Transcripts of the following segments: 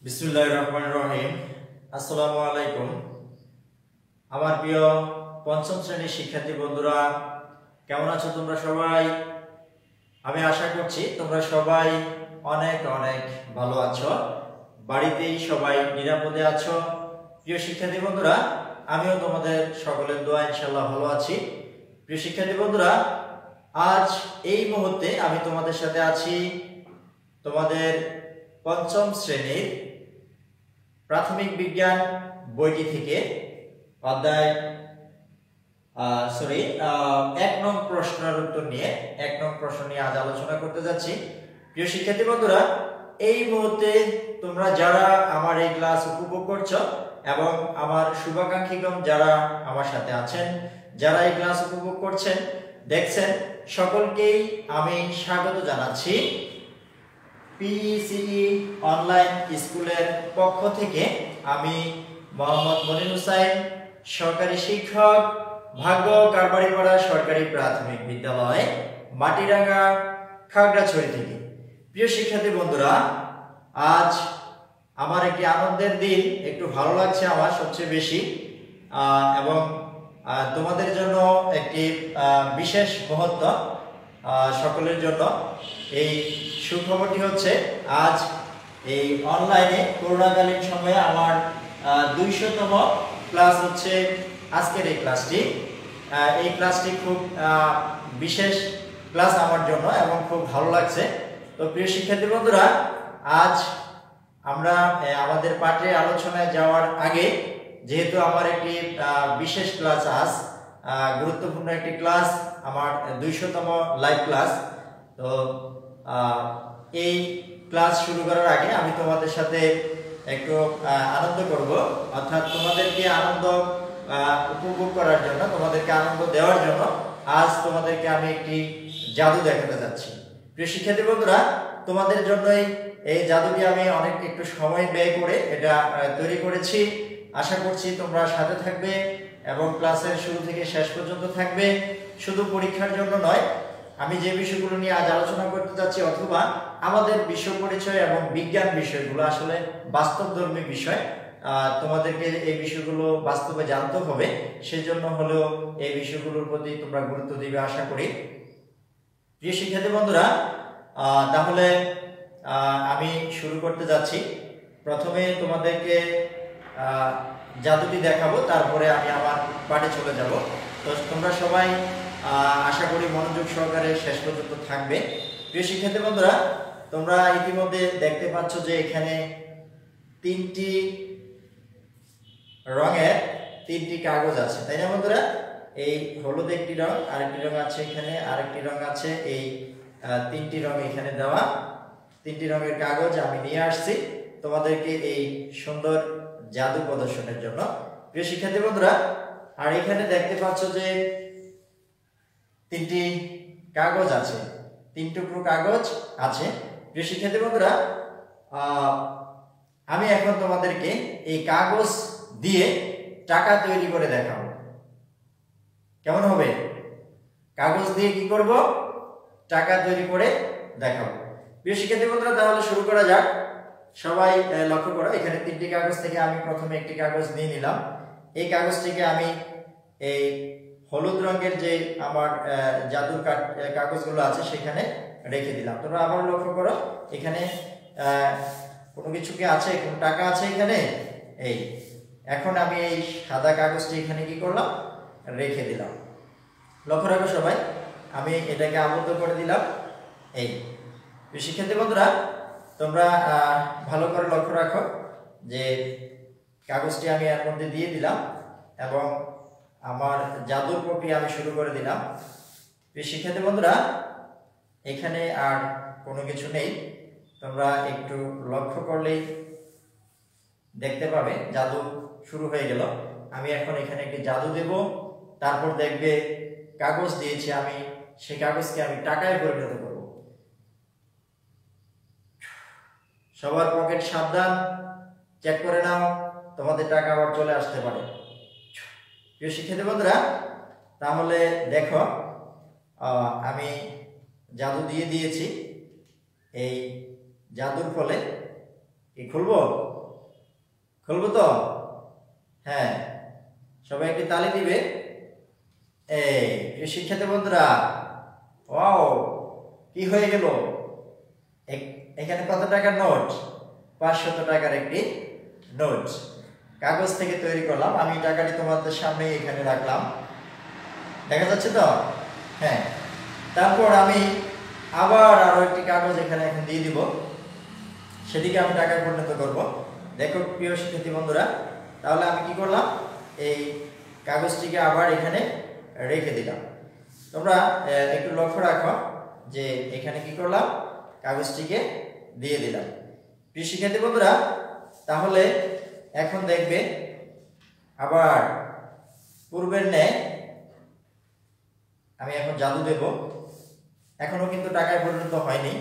বিসমিল্লাহির রহমানির রহিম। আসসালামু আলাইকুম। আমার প্রিয় পঞ্চম শ্রেণীর শিক্ষার্থী বন্ধুরা, কেমন আছো তোমরা সবাই? আমি আশা করছি তোমরা সবাই অনেক অনেক ভালো আছো, বাড়িতেই সবাই নিরাপদে আছো। প্রিয় শিক্ষার্থী বন্ধুরা, আমিও তোমাদের সকলের দোয়া ইনশাআল্লাহ ভালো আছি। প্রিয় শিক্ষার্থী বন্ধুরা, আজ এই মুহূর্তে আমি তোমাদের সাথে আছি তোমাদের পঞ্চম শ্রেণীর প্রাথমিক বিজ্ঞান বইটি থেকে অধ্যায় 1 নং প্রশ্নের উত্তর নিয়ে 1 নং প্রশ্ন নিয়ে আজ আলোচনা করতে যাচ্ছি। প্রিয় শিক্ষার্থী বন্ধুরা, এই মুহূর্তে তোমরা যারা আমার এই ক্লাস উপভোগ করছো এবং আমার শুভাকাঙ্ক্ষীগণ যারা আমার সাথে আছেন, যারা এই ক্লাস উপভোগ করছেন, দেখছেন, সকলকেই আমি স্বাগত জানাচ্ছি পিইসিই অনলাইন স্কুলের পক্ষ থেকে। আমি মোহাম্মদ মনির হুসাইন, সরকারি শিক্ষক, ভাগ্য কারবারিপাড়া সরকারি প্রাথমিক বিদ্যালয়, মাটিরাঙ্গা, খাগড়াছড়ি থেকে। প্রিয় শিক্ষার্থী বন্ধুরা, আজ আমার একটি আনন্দের দিন, একটু ভালো লাগছে আমার সবচেয়ে বেশি, এবং তোমাদের জন্য একটি বিশেষ মুহূর্ত সকলের জন্য। এই সুখবরটি হচ্ছে, আজ এই অনলাইনে করোনাকালীন সময়ে আমার 200তম ক্লাস হচ্ছে আজকের এই ক্লাসটি। এই ক্লাসটি খুব বিশেষ ক্লাস আমার জন্য এবং খুব ভালো লাগছে। তো প্রিয় শিক্ষার্থী বন্ধুরা, আজ আমরা আমাদের পাঠে আলোচনায় যাওয়ার আগে, যেহেতু আমার একটি বিশেষ ক্লাস, আজ গুরুত্বপূর্ণ একটি ক্লাস, আমার 200তম লাইভ ক্লাস, তো এই ক্লাস শুরু করার আগে আমি তোমাদের সাথে একটু আনন্দ করব, অর্থাৎ তোমাদেরকে আনন্দ উপভোগ করার জন্য, তোমাদেরকে আনন্দ দেওয়ার জন্য আজ তোমাদেরকে আমি একটি জাদু দেখাতে যাচ্ছি। প্রিয় শিক্ষার্থী বন্ধুরা, তোমাদের জন্যই এই জাদুটি আমি একটু সময় ব্যয় করে এটা তৈরি করেছি। আশা করছি তোমরা সাথে থাকবে এবং ক্লাসের শুরু থেকে শেষ পর্যন্ত থাকবে। শুধু পরীক্ষার জন্য নয়, আমি যে বিষয়গুলো নিয়ে আজ আলোচনা করতে যাচ্ছি, অথবা আমাদের বিশ্ব পরিচয় এবং বিজ্ঞান বিষয়গুলো আসলে বাস্তবধর্মী বিষয়, তোমাদেরকে এই বিষয়গুলো বাস্তবে জানতে হবে, সেজন্য হলেও এই বিষয়গুলোর প্রতি তোমরা গুরুত্ব দিবে আশা করি। প্রিয় শিক্ষার্থী বন্ধুরা, তাহলে আমি শুরু করতে যাচ্ছি। প্রথমে তোমাদেরকে জাদুটি দেখাবো, তারপরে আমি আমার পাঠে চলে যাব। তো তোমরা সবাই আশা করি মনোযোগ সহকারে শেষ পর্যন্ত থাকবে। প্রিয় শিক্ষার্থী বন্ধুরা, তোমরা ইতিমধ্যে দেখতে পাচ্ছ যে এখানে 3টি রঙের 3টি কাগজ আছে, তাই না বন্ধুরা? এই হলুদ একটি রং, আরেকটি রং আছে এখানে, আরেকটি রং আছে, এই 3টি রং এখানে দেওয়া। 3টি রঙের কাগজ আমি নিয়ে আসছি তোমাদেরকে এই সুন্দর জাদু প্রদর্শনের জন্য। প্রিয় শিক্ষার্থী বন্ধুরা, আর এখানে দেখতে পাচ্ছ যে 3টি কাগজ আছে, 3 টুকরো কাগজ আছে। প্রিয় শিক্ষার্থী বন্ধুরা, আমি এখন তোমাদেরকে এই কাগজ দিয়ে টাকা তৈরি করে দেখাবো। কেমন হবে? কাগজ দিয়ে কি করব? টাকা তৈরি করে দেখাবো। প্রিয় শিক্ষার্থী বন্ধুরা, তাহলে শুরু করা যাক। সবাই লক্ষ্য করো, এখানে 3টি কাগজ থেকে আমি প্রথমে একটি কাগজ নিয়ে নিলাম। এই কাগজটিকে আমি এই হলুদ রঙের যে আমার জাদুর কাগজগুলো আছে সেখানে রেখে দিলাম। তোমরা আবার লক্ষ্য করো, এখানে কোনো কিছু কি আছে, কোনো টাকা আছে এখানে। এই এখন আমি এই সাদা কাগজটি এখানে কি করলাম? রেখে দিলাম। লক্ষ্য রাখো সবাই, আমি এটাকে আবদ্ধ করে দিলাম। এই শিক্ষার্থী বন্ধুরা, তোমরা ভালো করে লক্ষ্য রাখো যে কাগজটি আমি এর মধ্যে দিয়ে দিলাম এবং আমার জাদুর প্রক্রিয়া আমি শুরু করে দিলাম। শিক্ষার্থী বন্ধুরা, এখানে আর কোনো কিছু নেই, তোমরা একটু লক্ষ্য করলেই দেখতে পাবে জাদু শুরু হয়ে গেল। আমি এখন এখানে একটি জাদু দেব, তারপর দেখবে কাগজ দিয়েছি আমি, সেই কাগজকে আমি টাকায় পরিণত করব। সবার পকেট সাবধান, চেক করে নাও, তোমাদের টাকা আবার চলে আসতে পারে। প্রিয় শিক্ষার্থী বন্ধুরা, তাহলে দেখো, আমি জাদু দিয়ে দিয়েছি। এই জাদুর ফলে কি খুলবো? খুলবো তো? হ্যাঁ, সবাই একটি তালি দিবে। এই প্রিয় শিক্ষার্থী বন্ধুরা, ওয়াও, কি হয়ে গেল? এখানে কত টাকার নোট? 500 টাকার একটি নোট কাগজ থেকে তৈরি করলাম। আমি টাকাটি তোমাদের সামনে এখানে রাখলাম, দেখা যাচ্ছে তো? হ্যাঁ, তারপর আমি আবার আরো একটি কাগজ এখানে এখন দিয়ে দিব, সেদিকে আমি টাকায় পরিণত করব। দেখো প্রিয় শিক্ষার্থী বন্ধুরা, তাহলে আমি কি করলাম, এই কাগজটিকে আবার এখানে রেখে দিলাম। তোমরা একটু লক্ষ্য রাখো যে এখানে কি করলাম, কাগজটিকে দিয়ে দিলাম। প্রিয় শিক্ষার্থী বন্ধুরা, তাহলে এখন দেখবে আবার পূর্বের ন্যায় আমি এখন জাদু দেব। এখনো কিন্তু টাকায় পরিণত হয়নি।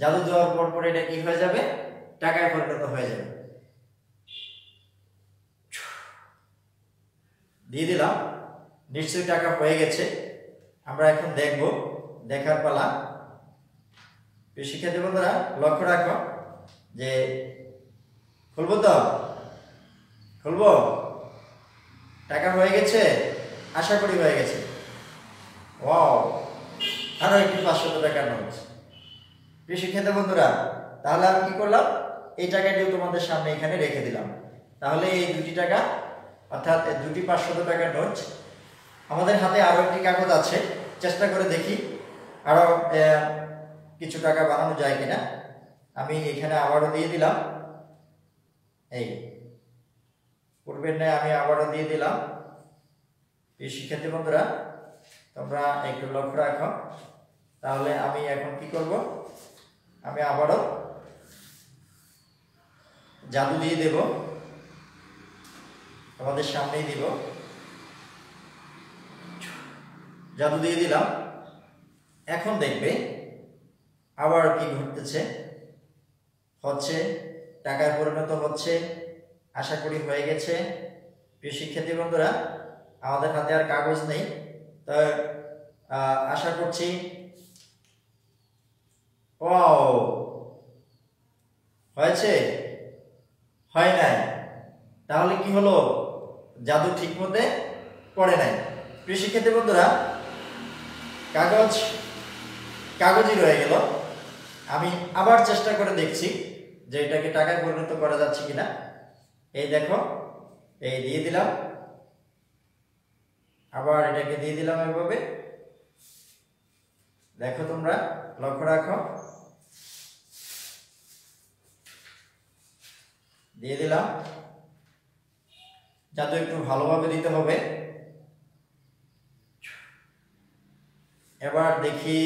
জাদু দেওয়ার পর পরে এটা কি হয়ে যাবে, টাকায় পরিণত হয়ে যাবে। দিয়ে দিলাম, নিশ্চয়ই টাকা হয়ে গেছে। আমরা এখন দেখব, দেখার পালা। শিক্ষার্থী বন্ধুরা লক্ষ্য রাখো যে খুলবো তো? খুলবো? টাকা হয়ে গেছে, আশা করি হয়ে গেছে। ওয়াও, আরো একটি 500 টাকার নোট। প্রিয় শিক্ষার্থী বন্ধুরা, তাহলে আমি কি করলাম, এই টাকাটিও তোমাদের সামনে এখানে রেখে দিলাম। তাহলে এই দুটি টাকা, অর্থাৎ দুটি 500 টাকার নোট। আমাদের হাতে আরো একটি কাগজ আছে, চেষ্টা করে দেখি আরো কিছু টাকা বানানো যায় কিনা। আমি এখানে আবারও দিয়ে দিলাম, এই পূর্বের ন্যায় আমি আবারও দিয়ে দিলাম। এই শিক্ষার্থী বন্ধুরা, তোমরা একটু লক্ষ্য রাখো। তাহলে আমি এখন কি করব, আমি আবারও জাদু দিয়ে দেব, তোমাদের সামনেই দিব। জাদু দিয়ে দিলাম। এখন দেখবে আবার কি ঘটতেছে, হচ্ছে, টাকায় পরিণত হচ্ছে, আশা করি হয়ে গেছে। প্রিয় শিক্ষার্থী বন্ধুরা, আমাদের হাতে আর কাগজ নেই, তো আশা করছি। ওয়াও, হয়েছে? হয় নাই? তাহলে কি হলো, জাদু ঠিক মতে পড়ে নাই। প্রিয় শিক্ষার্থী বন্ধুরা, কাগজই রয়ে গেল। আমি আবার চেষ্টা করে দেখছি যে এটাকে টাকায় পরিণত করা যাচ্ছে কিনা। এই দেখো, এই দিয়ে দিলাম, আবার এটাকে দিয়ে দিলাম এভাবে। দেখো তোমরা লক্ষ্য রাখো, দিয়ে দিলাম। যাতে একটু ভালোভাবে দিতে হবে। এবার দেখি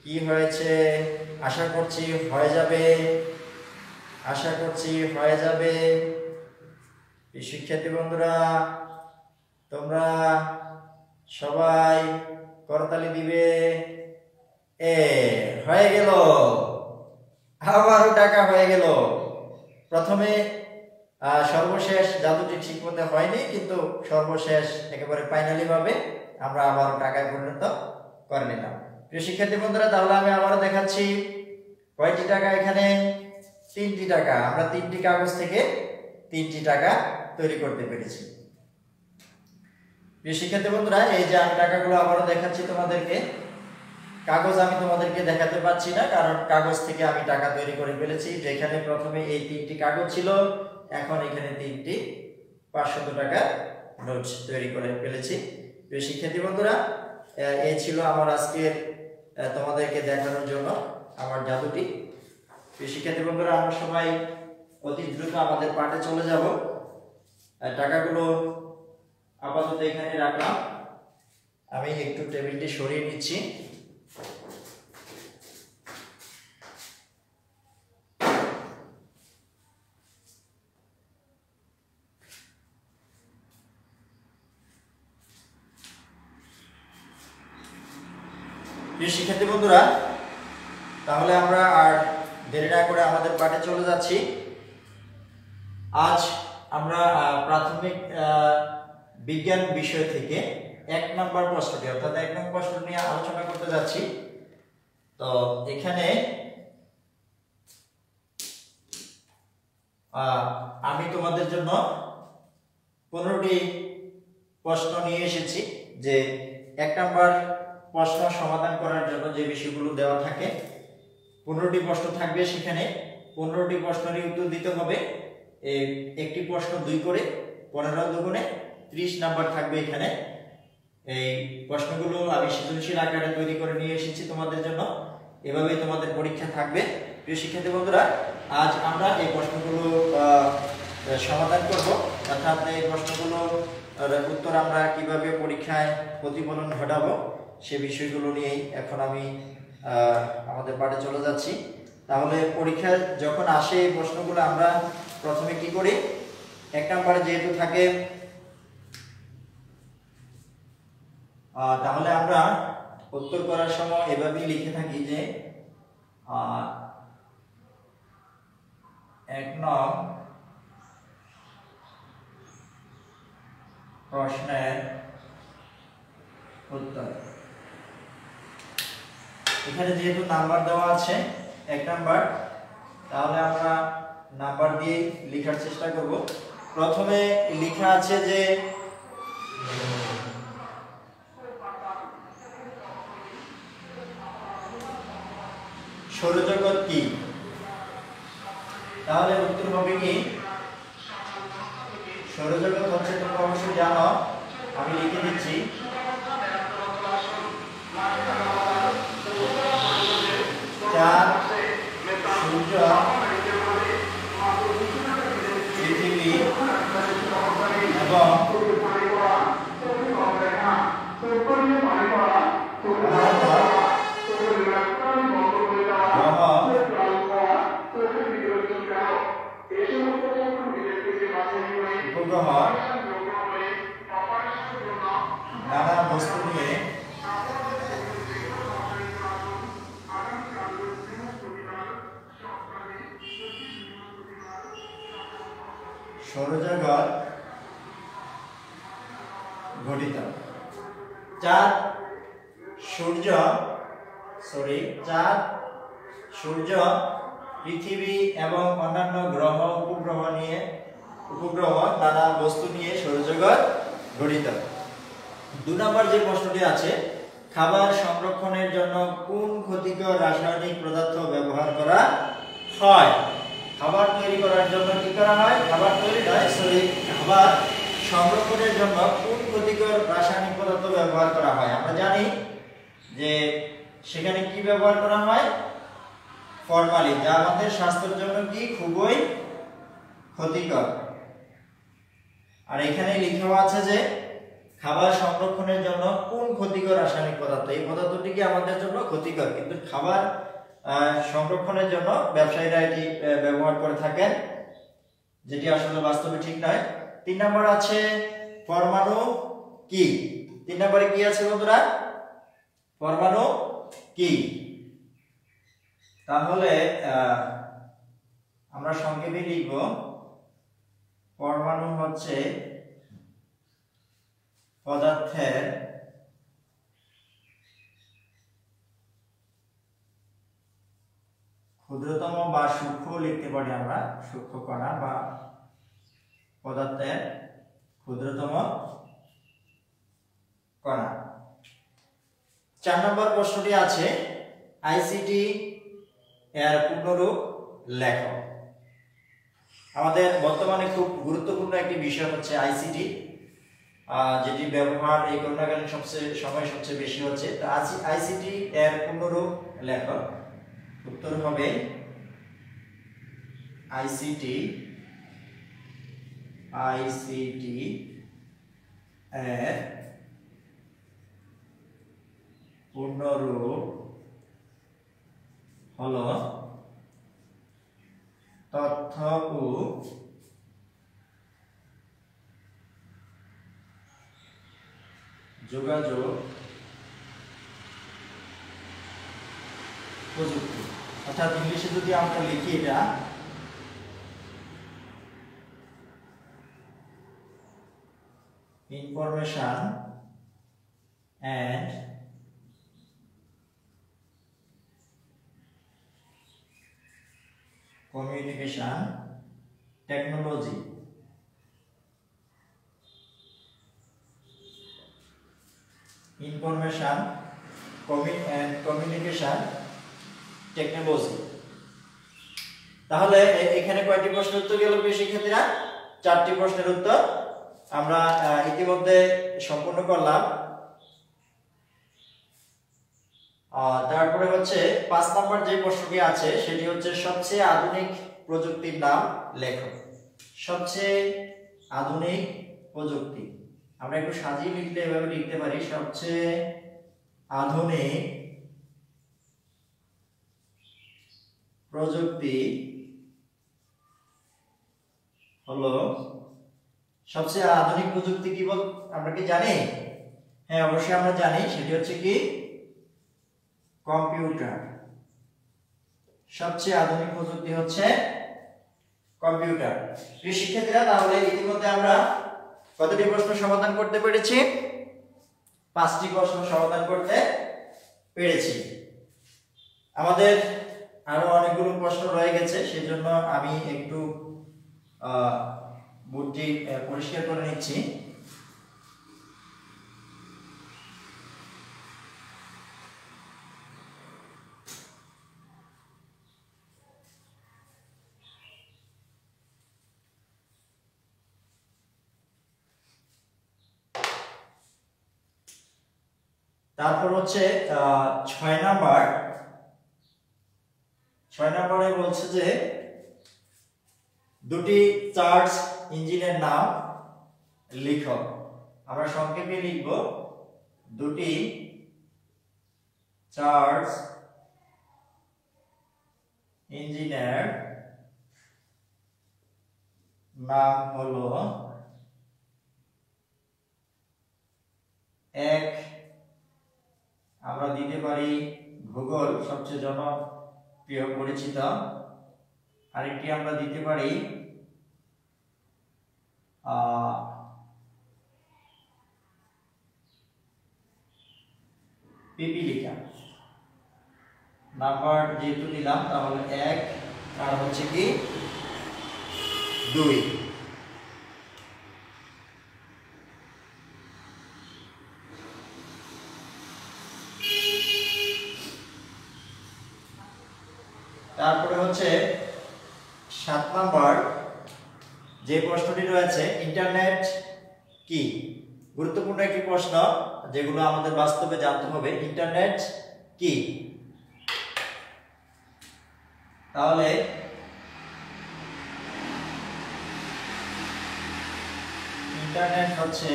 কি হয়েছে। আশা করছি হয়ে যাবে, আশা করছি হয়ে যাবে। শিক্ষার্থী বন্ধুরা, তোমরা সবাই করতালি দিবে। হয়ে গেল, আবারও টাকা হয়ে গেল। প্রথমে সর্বশেষ জাদুটি ঠিক মতো হয়নি, কিন্তু সর্বশেষ একেবারে ফাইনালি ভাবে আমরা আবারও টাকায় পরিণত করে নিলাম। প্রিয় শিক্ষার্থী বন্ধুরা, তাহলে আমি আবারও দেখাচ্ছি কয়টি টাকা। এখানে 3টি টাকা। আমরা 3টি কাগজ থেকে 3টি টাকা তৈরি করতে পেরেছি। প্রিয় শিক্ষার্থী বন্ধুরা, এই যে আমি টাকাগুলো আবারও দেখাচ্ছি তোমাদেরকে। কাগজ আমি তোমাদেরকে দেখাতে পাচ্ছি না, কারণ কাগজ থেকে আমি টাকা তৈরি করে ফেলেছি। যেখানে প্রথমে এই 3টি কাগজ ছিল, এখন এখানে 3টি 500 টাকার নোট তৈরি করে ফেলেছি। প্রিয় শিক্ষার্থী বন্ধুরা, এই ছিল আমার আজকের তোমাদেরকে দেখানোর জন্য আমার জাদুটি। প্রিয় শিক্ষার্থী বন্ধুরা, আমরা সবাই অতি দ্রুত আমাদের পাঠে চলে যাব। টাকাগুলো আপাতত এখানে রাখলাম। আমি একটু টেবিলটি সরিয়ে নিচ্ছি। প্রিয় শিক্ষার্থী বন্ধুরা, তাহলে আমরা আর দেরি না করে আমাদের পাঠে চলে যাচ্ছি। আজ আমরা প্রাথমিক বিজ্ঞান বিষয় থেকে 1 নম্বর প্রশ্নটি, অর্থাৎ 1 নম্বর প্রশ্ন নিয়ে আলোচনা করতে যাচ্ছি। তো এখানে আমি তোমাদের জন্য 15টি প্রশ্ন নিয়ে এসেছি যে 1 নাম্বার প্রশ্ন সমাধান করার জন্য যে বিষয়গুলো দেওয়া থাকে 15টি প্রশ্ন থাকবে সেখানে 15টি প্রশ্নের উত্তর দিতে হবে একটি প্রশ্ন 2 করে 15 দুগুণে 30 নাম্বার থাকবে এখানে এই প্রশ্নগুলো আমি সৃজনশীল আকারে তৈরি করে নিয়ে এসেছি তোমাদের জন্য এভাবেই তোমাদের পরীক্ষা থাকবে প্রিয় শিক্ষার্থী বন্ধুরা আজ আমরা এই প্রশ্নগুলো সমাধান করব অর্থাৎ এই প্রশ্নগুলোর উত্তর আমরা কিভাবে পরীক্ষায় প্রতিফলন ঘটাবো সে বিষয়গুলো নিয়ে এখন আমি আমাদের পাঠে চলে যাচ্ছি তাহলে পরীক্ষা যখন আসে এই প্রশ্নগুলো আমরা প্রথমে কি করি 1 নম্বরে যেহেতু থাকে তাহলে আমরা উত্তর করার সময় এভাবেই লিখে থাকি যে 1 নং প্রশ্নের উত্তর এখানে যেহেতু নাম্বার দেওয়া আছে 1 নাম্বার তাহলে আমরা নাম্বার দিয়ে লেখার চেষ্টা করব প্রথমে লেখা আছে যে সৌরজগৎ কি তাহলে উত্তর হবে কি সৌরজগৎ হচ্ছে তোমরা অবশ্যই জানো আমি লিখে দিচ্ছি চাঁদ সূর্য পৃথিবী এবং উপগ্রহ নানা বস্তু নিয়ে সৌরজগৎ গঠিত চাঁদ সূর্য পৃথিবী এবং অন্যান্য গ্রহ উপগ্রহ নানা বস্তু নিয়ে সৌরজগৎ গঠিত 2 নম্বর যে প্রশ্নটি আছে খাবার সংরক্ষণের জন্য কোন ক্ষতিকর রাসায়নিক পদার্থ ব্যবহার করা হয় খাবার তৈরি করার জন্য কি করা হয় খাবার সংরক্ষণের জন্য কোন ক্ষতিকর রাসায়নিক পদার্থ ব্যবহার করা হয় আমরা জানি যে সেখানে কি ব্যবহার করা হয় ফরমালিন যা আমাদের স্বাস্থ্যের জন্য কি খুবই ক্ষতিকর আর এখানে লেখা আছে যে খাবার সংরক্ষণের জন্য কোন ক্ষতিকর রাসায়নিক পদার্থ এই পদার্থটি কি আমাদের জন্য ক্ষতিকর কিন্তু খাবার সংরক্ষণের জন্য ব্যবসায়ীরা এটি ব্যবহার করে থাকেন যেটি আসলে বাস্তবে ঠিক নয় 3 নম্বর আছে পরমাণু কি 3 নম্বরে কি আছে বন্ধুরা পরমাণু কি তাহলে আমরা সংক্ষেপে লিখব পরমাণু হচ্ছে পদার্থের ক্ষুদ্রতম বা সূক্ষ্ম লিখতে পারি আমরা সূক্ষ্ম কণা বা পদার্থের ক্ষুদ্রতম কণা 4 নম্বর প্রশ্নটি আছে আইসিটি এর পূর্ণরূপ লেখো আমাদের বর্তমানে খুব গুরুত্বপূর্ণ একটি বিষয় হচ্ছে আইসিটি যেটি ব্যবহার এই করোনাকালীন সবচেয়ে বেশি হচ্ছে তো আইসিটি এর পূর্ণরূপ লেখো উত্তর হবে আইসিটি এর পূর্ণরূপ হলো তথ্য ও যোগাযোগ প্রযুক্তি অর্থাৎ ইংলিশে যদি আমরা লিখি এটা information and communication technology. Information and communication technology. তাহলে এখানে কয়টি প্রশ্নের উত্তর গেল প্রিয় শিক্ষার্থীরা? 4টি প্রশ্নের উত্তর আমরা ইতিমধ্যে সম্পূর্ণ করলাম। তারপরে হচ্ছে 5 নম্বর যে প্রশ্নটি আছে সেটি হচ্ছে সবচেয়ে আধুনিক প্রযুক্তির নাম লেখো। সবচেয়ে আধুনিক প্রযুক্তি, আমরা একটু সাজিয়ে লিখলে এভাবে লিখতে পারি, সবচেয়ে আধুনিক প্রযুক্তি হলো, সবচেয়ে আধুনিক প্রযুক্তি কি বল আমরা কি জানি? হ্যাঁ অবশ্যই আমরা জানি, সেটি হচ্ছে কি কম্পিউটার। সবচেয়ে আধুনিক প্রযুক্তি হচ্ছে কম্পিউটার। প্রিয় শিক্ষার্থীরা, তাহলে ইতিমধ্যে আমরা কতটি প্রশ্ন সমাধান করতে পেরেছি? 5টি প্রশ্ন সমাধান করতে পেরেছি। আমাদের আরো অনেকগুলো প্রশ্ন রয়ে গেছে, সেজন্য আমি একটু বোর্ডটি পরিষ্কার করে নিচ্ছি। তারপর হচ্ছে 6 নম্বরে বলছে যে দুটি সার্চ ইঞ্জিনের নাম লিখো। আমরা সংক্ষেপে লিখব, দুটি সার্চ ইঞ্জিনের নাম হলো, এক আমরা দিতে পারি গুগল, সবচেয়ে জনপ্রিয় পরিচিত। আরেকটি আমরা দিতে পারি পিপিলিকা। নাম্বার যেহেতু দিলাম তাহলে 1 আর হচ্ছে কি 2। তারপরে হচ্ছে 7 নম্বর যে প্রশ্নটি রয়েছে, ইন্টারনেট কি? গুরুত্বপূর্ণ একটি প্রশ্ন, যেগুলো আমাদের বাস্তবে জানতে হবে। ইন্টারনেট কি? তাহলে ইন্টারনেট হচ্ছে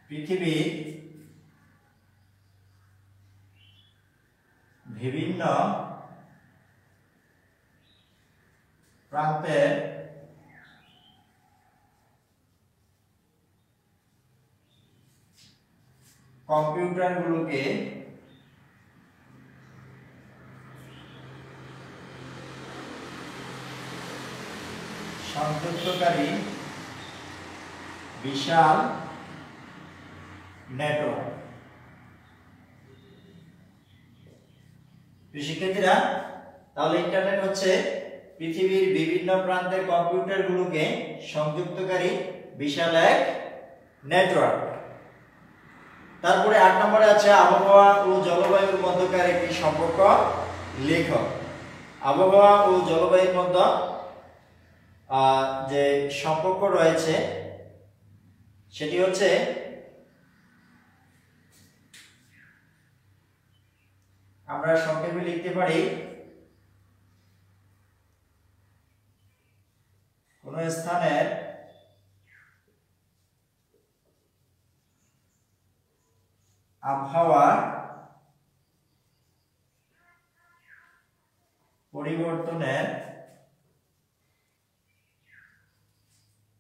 পৃথিবীর বিভিন্ন প্রান্তের কম্পিউটারগুলোকে সংযুক্তকারী বিশাল নেটওয়ার্ক। শিক্ষার্থীরা, তাহলে ইন্টারনেট হচ্ছে পৃথিবীর বিভিন্ন প্রান্তের কম্পিউটারগুলোকে সংযুক্তকারী বিশাল এক নেটওয়ার্ক। তারপরে 8 নম্বরে আছে আবহাওয়া ও জলবায়ুর মধ্যকার একটি সম্পর্ক লেখো। আবহাওয়া ও জলবায়ুর মধ্যে যে সম্পর্ক রয়েছে সেটি হচ্ছে আমরা সংক্ষেপে লিখতে পারি, কোন স্থানের আবহাওয়া পরিবর্তনের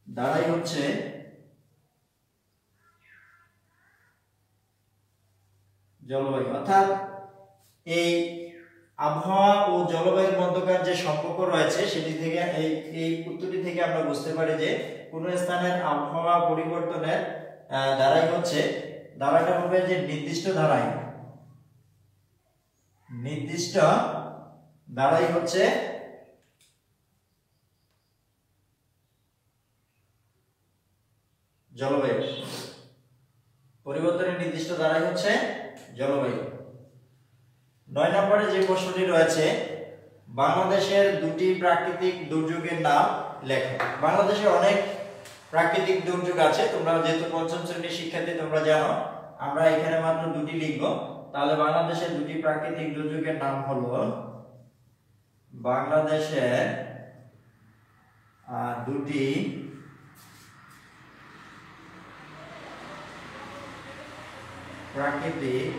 দ্বারাই হচ্ছে জলবায়ু। অর্থাৎ এই আবহাওয়া ও জলবায়ুর মধ্যকার যে সম্পর্ক রয়েছে সেটি থেকে এই উত্তরটি থেকে আমরা বুঝতে পারি যে কোন স্থানের আবহাওয়া পরিবর্তনের দ্বারাই হচ্ছে, ধারাটা হবে যে নির্দিষ্ট ধারায়, নির্দিষ্ট দ্বারাই হচ্ছে জলবায়ু। পরিবর্তনের নির্দিষ্ট দ্বারাই হচ্ছে জলবায়ু। 9 নম্বরে যে প্রশ্নটি রয়েছে, বাংলাদেশের দুটি প্রাকৃতিক দুর্যোগের নাম লেখো। বাংলাদেশে অনেক প্রাকৃতিক দুর্যোগ আছে, তোমরা যেহেতু পঞ্চম শ্রেণীর শিক্ষার্থী তোমরা জানো। আমরা এখানে মাত্র দুটি লিখব। তাহলে বাংলাদেশের দুটি প্রাকৃতিক দুর্যোগের নাম হলো, বাংলাদেশের দুটি প্রাকৃতিক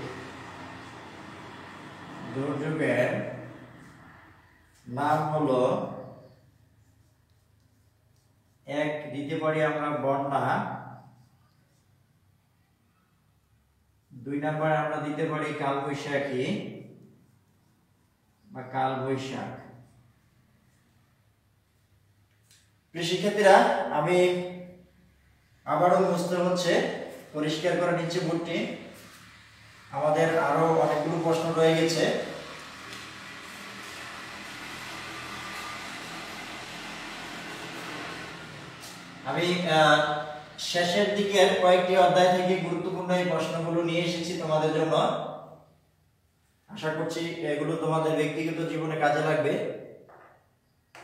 দুর্যোগের নাম হলো, এক দিতে পারি আমরা বন্যা, 2 নম্বরে আমরা দিতে পারি কালবৈশাখী বা কালবৈশাখ। প্রিয় শিক্ষার্থীরা, আমি আবারও মুছতে হচ্ছে, পরিষ্কার করে নিচ্ছি বোর্ডটি। আমাদের আরো অনেকগুলো প্রশ্ন রয়ে গেছে। আমি শেষের দিকের কয়েকটি অধ্যায় থেকে গুরুত্বপূর্ণ এই প্রশ্নগুলো নিয়ে এসেছি তোমাদের জন্য। আশা করছি এগুলো তোমাদের ব্যক্তিগত জীবনে কাজে লাগবে।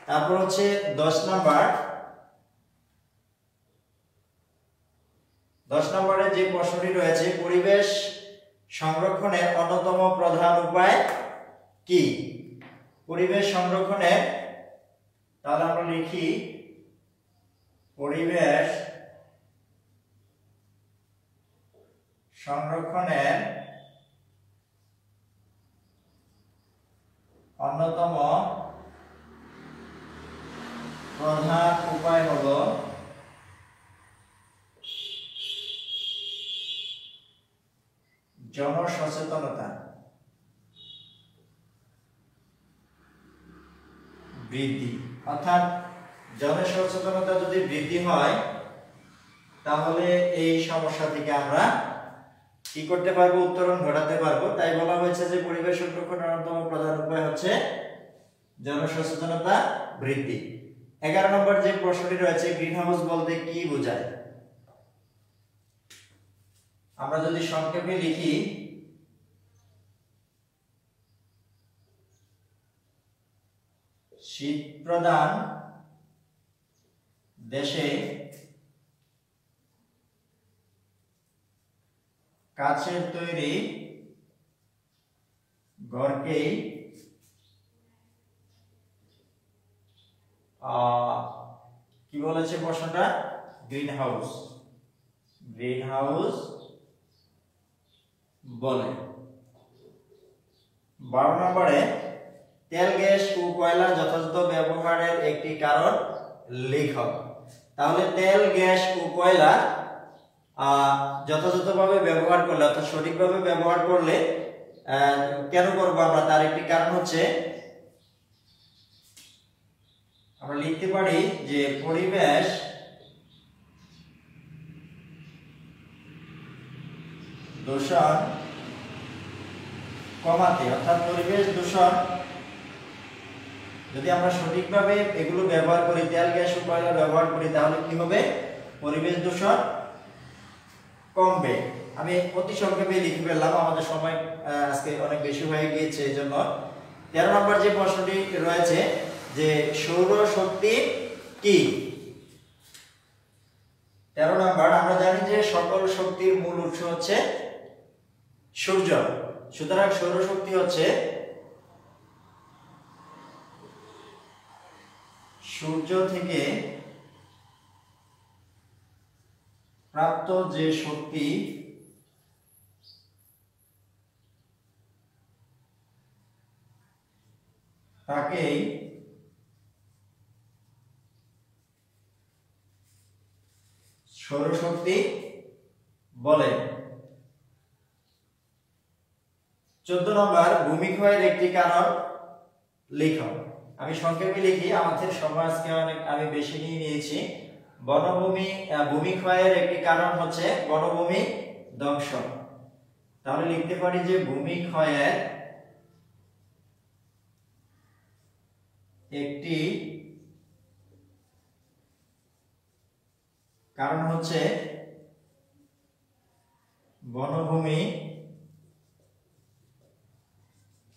তারপর হচ্ছে 10 নম্বরে যে প্রশ্নটি রয়েছে, পরিবেশ সংরক্ষণের অন্যতম প্রধান উপায় কি? পরিবেশ সংরক্ষণের, তাহলে আমরা লিখি পরিবেশ সংরক্ষণের অন্যতম প্রধান উপায় হলো জনসচেতনতা বৃদ্ধি। অর্থাৎ জনসচেতনতা যদি বৃদ্ধি হয় তাহলে এই সমস্যা থেকে আমরা কি করতে পারবো? উত্তরণ ঘটাতে পারবো। তাই বলা হয়েছে যে পরিবেশ সংরক্ষণের অন্যতম প্রধান উপায় হচ্ছে জনসচেতনতা বৃদ্ধি। 11 নম্বর যে প্রশ্নটি রয়েছে, গ্রিন হাউস বলতে কি বোঝায়? আমরা যদি সংক্ষেপে লিখি, শীত প্রধান দেশে কাচের তৈরি ঘরকেই কি বলেছে প্রশ্নটা? গ্রিন হাউস বলে। 12 নম্বরে তেল, গ্যাস ও কয়লা যথাযথ ব্যবহারের একটি কারণ লেখো। তাহলে তেল, গ্যাস ও কয়লা যথাযথভাবে ব্যবহার করলে, অর্থাৎ সঠিকভাবে ব্যবহার করলে কেন করবো আমরা, তার একটি কারণ হচ্ছে, আমরা লিখতে পারি যে পরিবেশ দূষণ কমাতে। অর্থাৎ পরিবেশ দূষণ যদি আমরা সঠিকভাবে এগুলো ব্যবহার করি, তেল, গ্যাস ও কয়লা ব্যবহার করি, তাহলে কি হবে? পরিবেশ দূষণ কমবে। আমি অতি সংক্ষেপে লিখে ফেললাম, আমাদের সময় আজকে অনেক বেশি হয়ে গিয়েছে, এই জন্য। 13 নম্বর যে প্রশ্নটি রয়েছে যে সৌর শক্তি কি? 13 নম্বর, আমরা জানি যে সকল শক্তির মূল উৎস হচ্ছে সূর্য। সুতরাং সৌরশক্তি হচ্ছে সূর্য থেকে প্রাপ্ত যে শক্তি তাকেই সৌরশক্তি বলে। 14 নম্বর, ভূমিক্ষয়ের একটি কারণ লেখো। আমি সংক্ষেপে লিখি, আমাদের সমাজকে অনেক আমি বেশি নিয়ে নিয়েছি। ভূমিক্ষয়ের একটি কারণ হচ্ছে বনভূমি ধ্বংস। তাহলে লিখতে পারি যে ভূমিক্ষয়ের একটি কারণ হচ্ছে বনভূমি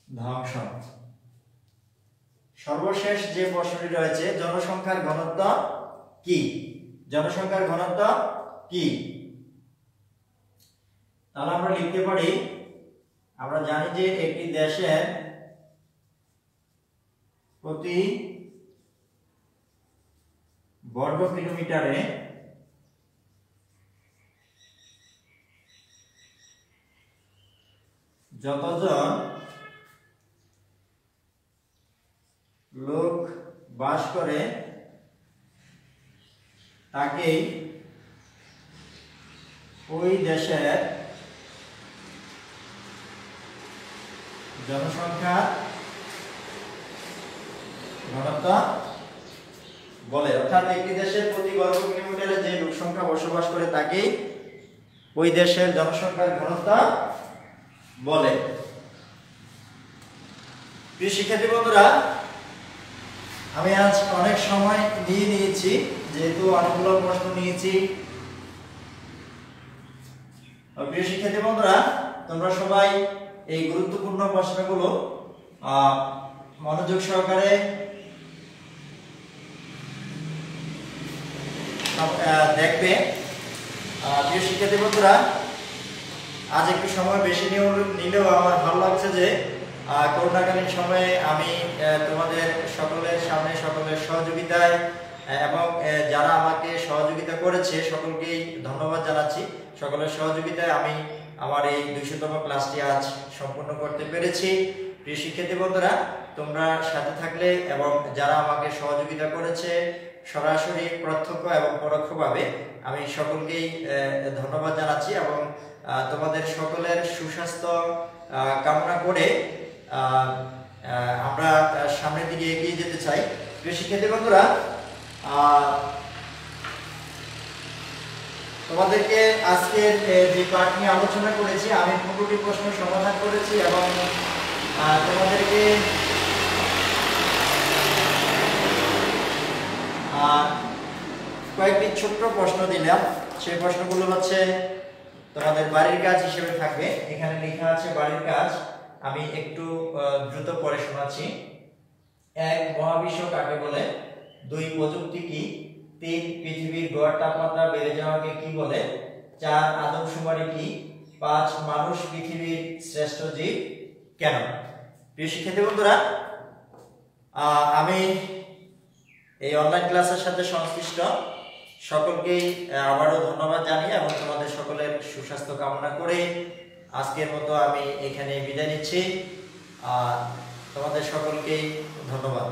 ধ্বংস। সর্বশেষ যে প্রশ্নটি রয়েছে, জনসংখ্যার ঘনত্ব কি? জনসংখ্যার ঘনত্ব কি? তাহলে আমরা লিখতে পারি, আমরা জানি যে একটি দেশের প্রতি বর্গ কিলোমিটারে যতজন লোক বাস করে তাকেই ওই দেশের জনসংখ্যা ঘনত্ব বলে। অর্থাৎ একটি দেশের প্রতি বর্গ কিলোমিটারে যে লোক সংখ্যা বসবাস করে তাকেই ওই দেশের জনসংখ্যার ঘনত্ব বলে। প্রিয় শিক্ষার্থী বন্ধুরা, আমি আজ অনেক সময় নিয়েছি, যেহেতু অনেকগুলো প্রশ্ন নিয়েছি। প্রিয় শিক্ষার্থী বন্ধুরা, তোমরা সবাই এই গুরুত্বপূর্ণ প্রশ্নগুলো মনোযোগ সহকারে দেখবে। প্রিয় শিক্ষার্থী বন্ধুরা, আজ একটু সময় বেশি নিলেও আমার ভালো লাগছে যে করোনাকালীন সময়ে আমি তোমাদের সকলের সামনে সকলের সহযোগিতায় এবং যারা আমাকে সহযোগিতা করেছে সকলকেই ধন্যবাদ জানাচ্ছি। সকলের সহযোগিতায় আমি আমার এই 200তম ক্লাসটি আজ সম্পূর্ণ করতে পেরেছি। প্রিয় শিক্ষার্থী বন্ধুরা, তোমরা সাথে থাকলে এবং যারা আমাকে সহযোগিতা করেছে সরাসরি, প্রত্যক্ষ এবং পরোক্ষভাবে, আমি সকলকেই ধন্যবাদ জানাচ্ছি এবং তোমাদের সকলের সুস্বাস্থ্য কামনা করে আমরা সামনের দিকে এগিয়ে যেতে চাই। প্রিয় শিক্ষার্থী বন্ধুরা, তোমাদেরকে আজকের যে পাঠ নিয়ে আলোচনা করেছি, আমি 15টি প্রশ্ন সমাধান করেছি এবং তোমাদেরকে কয়েকটি ছোট্ট প্রশ্ন দিলাম। সেই প্রশ্নগুলো হচ্ছে তোমাদের বাড়ির কাজ হিসেবে থাকবে। এখানে লেখা আছে বাড়ির কাজ, আমি একটু দ্রুত পড়ে শোনাচ্ছি। 1. মহাবিশ্ব কাকে বলে? 2. প্রযুক্তি কি? 3. পৃথিবীর গড় তাপমাত্রা বেড়ে যাওয়াকে কি বলে? 4. আদমশুমারি কি? 5. মানুষ পৃথিবীর শ্রেষ্ঠ জীব কেন? প্রিয় শিক্ষার্থী বন্ধুরা, আমি এই অনলাইন ক্লাসের সাথে সংশ্লিষ্ট সকলকেই আবারও ধন্যবাদ জানিয়ে এবং তোমাদের সকলের সুস্বাস্থ্য কামনা করে আজকের মতো আমি এখানে বিদায় নিচ্ছি। তোমাদের সকলকেই ধন্যবাদ।